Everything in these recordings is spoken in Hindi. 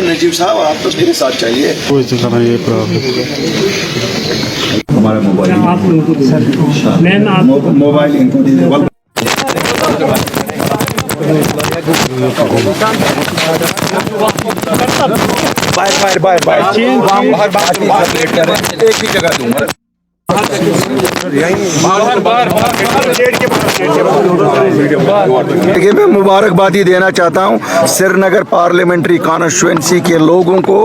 नजीब साहब आप तो मेरे साथ चलिए। कोई ठिकाना ये प्रॉब्लम हमारा मोबाइल मोबाइल इनको दीजिए। बाय एक ही जगह दूंगा। देखिए, मैं मुबारकबादी देना चाहता हूँ श्रीनगर पार्लियामेंट्री कॉन्स्टिट्यूंसी के लोगों को।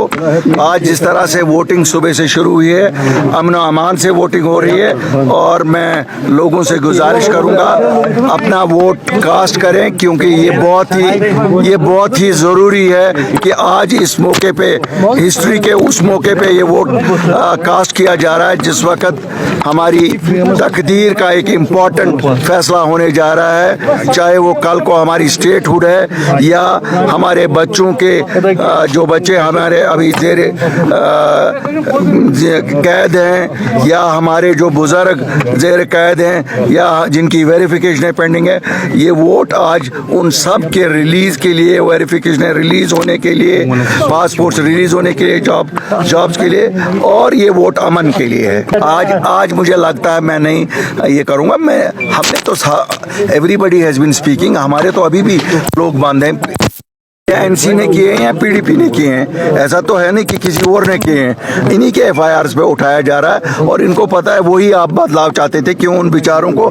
आज जिस तरह से वोटिंग सुबह से शुरू हुई है, अमन अमान से वोटिंग हो रही है, और मैं लोगों से गुजारिश करूँगा अपना वोट कास्ट करें, क्योंकि ये बहुत ही ज़रूरी है कि आज इस मौके पे, हिस्ट्री के उस मौके पे ये वोट कास्ट किया जा रहा है जिस वक्त हमारी तकदीर का एक इम्पॉर्टेंट फैसला होने जा रहा है। चाहे वो कल को हमारी स्टेटहुड है, या हमारे बच्चों के जो बच्चे हमारे अभी जेर कैद हैं, या हमारे जो बुजुर्ग जेर कैद हैं, या जिनकी वेरिफिकेशन पेंडिंग है। ये वोट आज उन सब के रिलीज़ के लिए, वेरिफिकेशन रिलीज़ होने के लिए, पासपोर्ट रिलीज़ होने के लिए, जॉब्स के लिए, और ये वोट अमन के लिए है। आज मुझे लगता है मैं नहीं ये करूँगा। हमने तो एवरीबडी हैज़ बीन स्पीकिंग, हमारे तो अभी भी लोग बांधे हैं, या एनसी ने किए हैं या पीडीपी ने किए हैं। ऐसा तो है नहीं कि किसी और ने किए हैं। इन्हीं के एफआईआर्स पे उठाया जा रहा है, और इनको पता है वही आप बदलाव चाहते थे, क्यों उन बेचारों को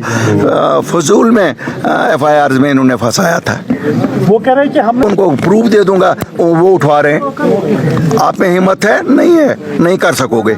फजूल में एफआईआर्स में इन्होंने फंसाया था। वो कह रहे हैं कि हम उनको प्रूफ दे दूंगा, वो उठवा रहे हैं। आप में हिम्मत है? नहीं है, नहीं कर सकोगे।